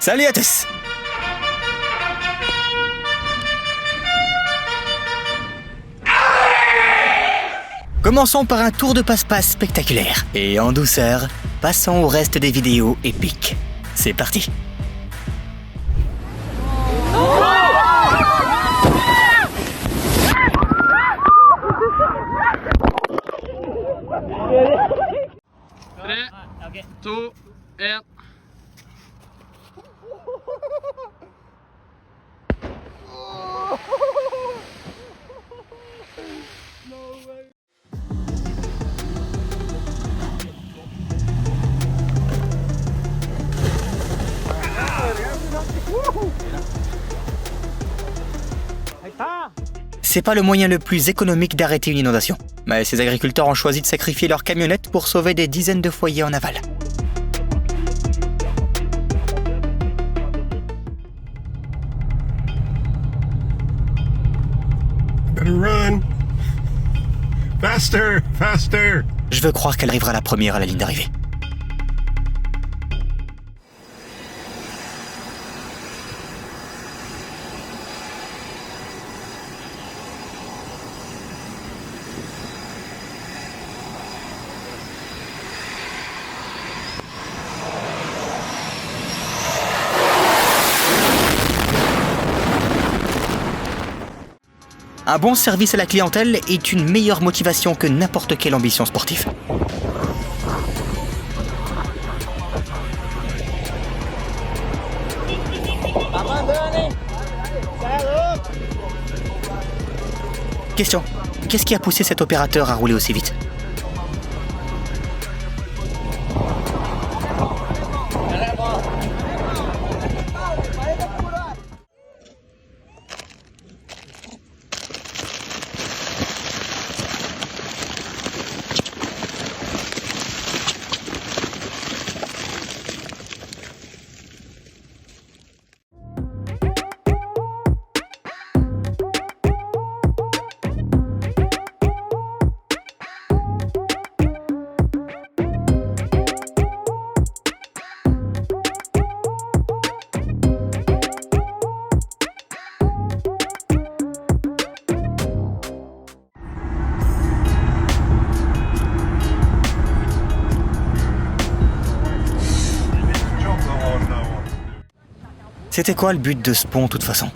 Salut à tous! Commençons par un tour de passe-passe spectaculaire. Et en douceur, passons au reste des vidéos épiques. C'est parti! Three, two, and... C'est pas le moyen le plus économique d'arrêter une inondation. Mais ces agriculteurs ont choisi de sacrifier leurs camionnettes pour sauver des dizaines de foyers en aval. Better run! Faster! Faster! Je veux croire qu'elle arrivera la première à la ligne d'arrivée. Un bon service à la clientèle est une meilleure motivation que n'importe quelle ambition sportive. Question, qu'est-ce qui a poussé cet opérateur à rouler aussi vite ? C'était quoi le but de ce pont, de toute façon ?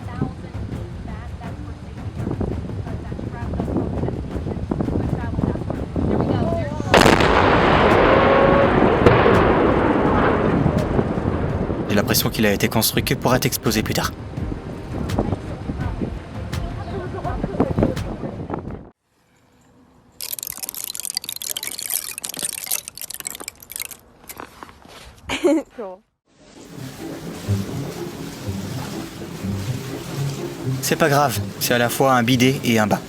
J'ai l'impression qu'il a été construit que pour être explosé plus tard. Cool. C'est pas grave, c'est à la fois un bidet et un bain.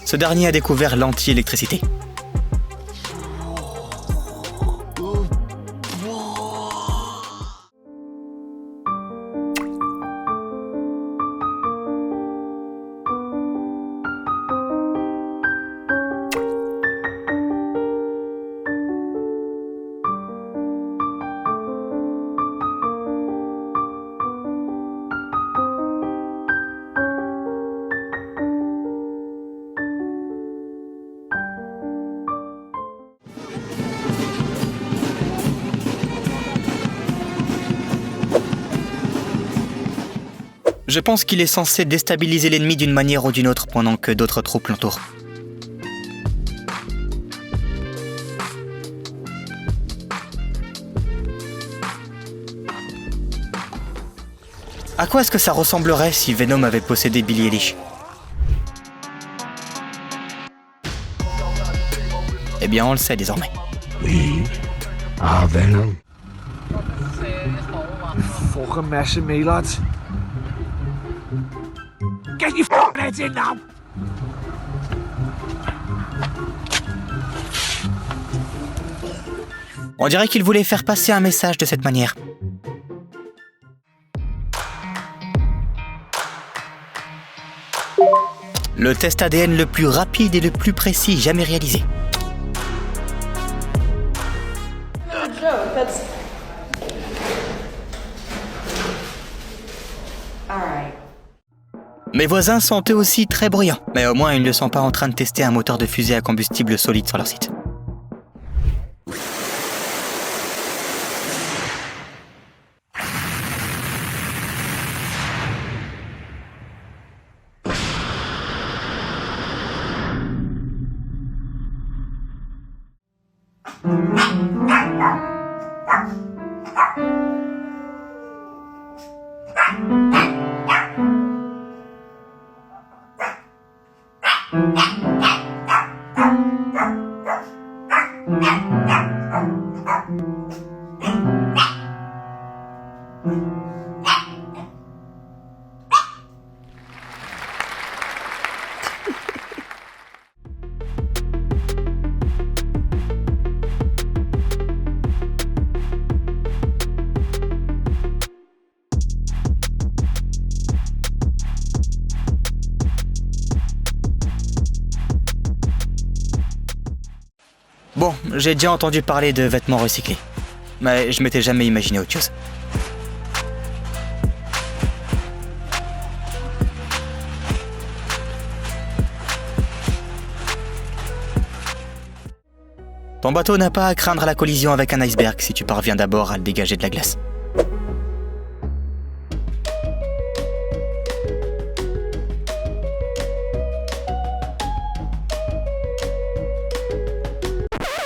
Ce dernier a découvert l'anti-électricité. Je pense qu'il est censé déstabiliser l'ennemi d'une manière ou d'une autre pendant que d'autres troupes l'entourent. À quoi est-ce que ça ressemblerait si Venom avait possédé Billie Eilish ? Eh bien, on le sait désormais. We are Venom. Fucking messing me, lads. Get your f***ing heads in now! On dirait qu'il voulait faire passer un message de cette manière. Le test ADN le plus rapide et le plus précis jamais réalisé. Mes voisins sont eux aussi très bruyants, mais au moins ils ne sont pas en train de tester un moteur de fusée à combustible solide sur leur site. Bon, j'ai déjà entendu parler de vêtements recyclés, mais je m'étais jamais imaginé autre chose. Ton bateau n'a pas à craindre la collision avec un iceberg si tu parviens d'abord à le dégager de la glace.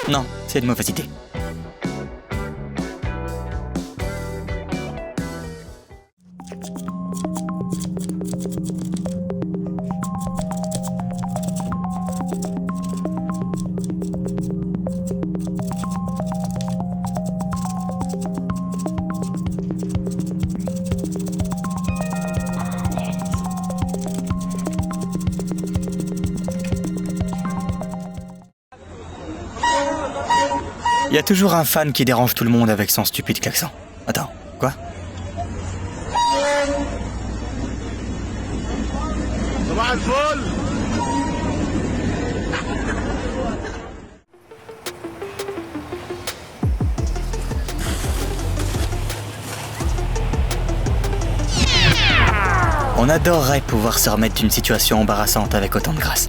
Non, c'est une mauvaise idée. Il y a toujours un fan qui dérange tout le monde avec son stupide klaxon. Attends, quoi? On adorerait pouvoir se remettre d'une situation embarrassante avec autant de grâce.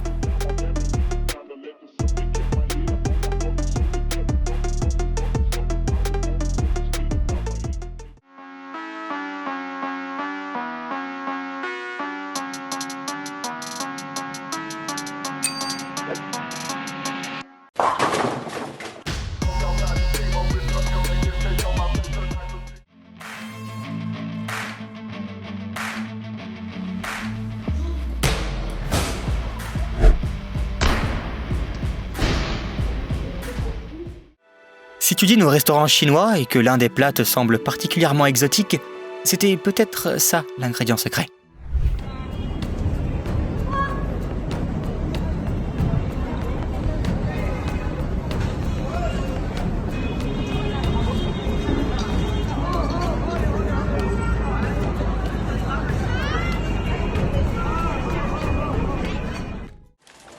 Si tu dînes au restaurant chinois et que l'un des plats te semble particulièrement exotique, c'était peut-être ça l'ingrédient secret.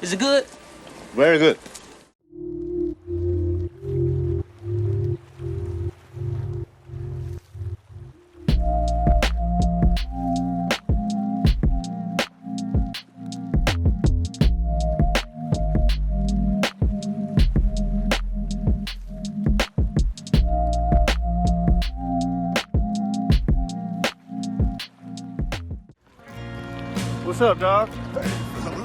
Is it good? Very good. What's up, dog?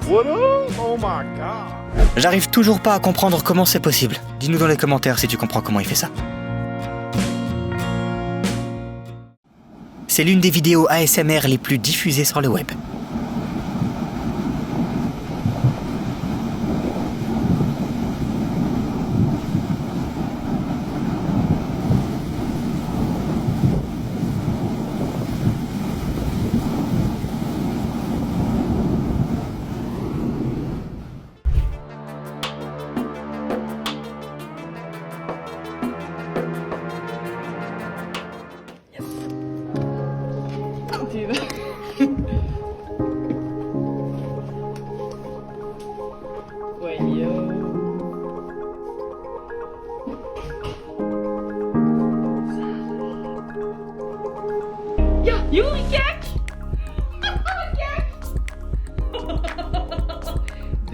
What up? Oh my god. J'arrive toujours pas à comprendre comment c'est possible. Dis-nous dans les commentaires si tu comprends comment il fait ça. C'est l'une des vidéos ASMR les plus diffusées sur le web.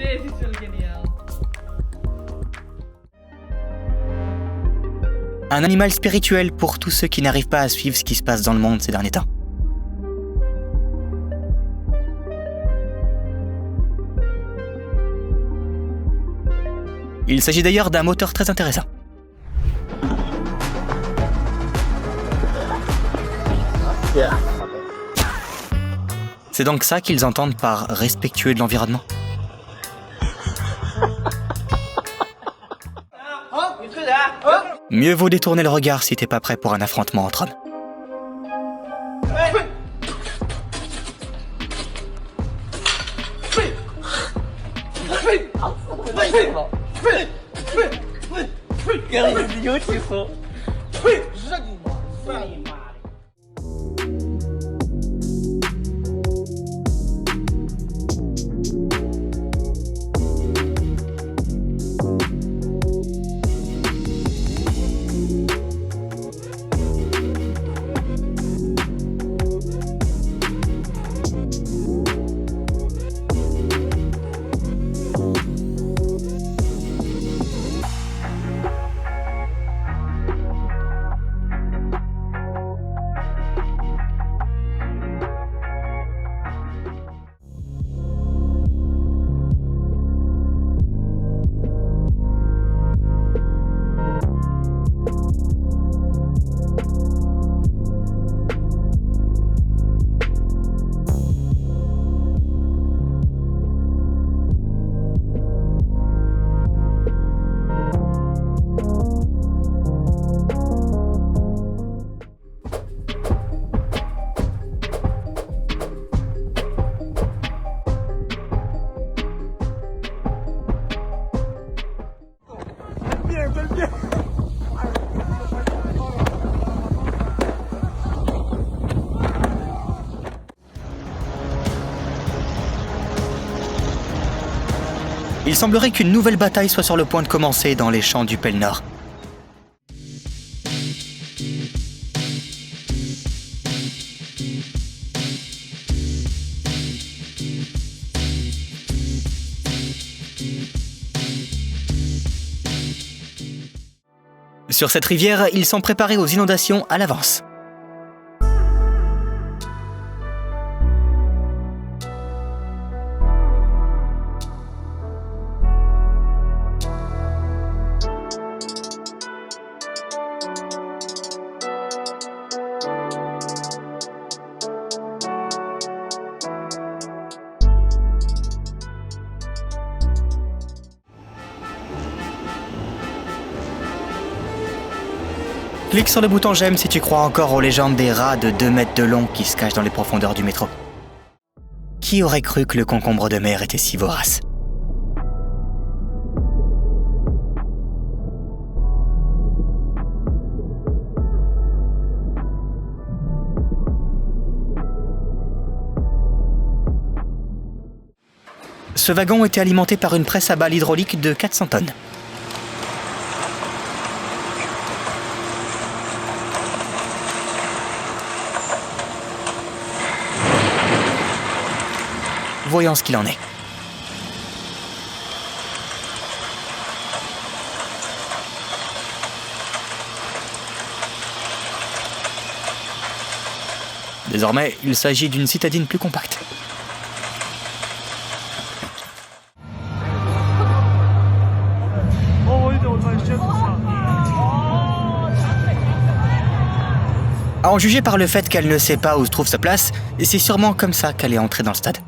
Deze is wel geniaal. Un animal spirituel pour tous ceux qui n'arrivent pas à suivre ce qui se passe dans le monde ces derniers temps. Il s'agit d'ailleurs d'un moteur très intéressant. C'est donc ça qu'ils entendent par respectueux de l'environnement. Mieux vaut détourner le regard si t'es pas prêt pour un affrontement entre hommes. Il semblerait qu'une nouvelle bataille soit sur le point de commencer dans les champs du Pôle Nord. Sur cette rivière, ils sont préparés aux inondations à l'avance. Clique sur le bouton j'aime si tu crois encore aux légendes des rats de 2 mètres de long qui se cachent dans les profondeurs du métro. Qui aurait cru que le concombre de mer était si vorace ? Ce wagon était alimenté par une presse à balles hydraulique de 400 tonnes. Voyons ce qu'il en est. Désormais, il s'agit d'une citadine plus compacte. À en juger par le fait qu'elle ne sait pas où se trouve sa place, c'est sûrement comme ça qu'elle est entrée dans le stade.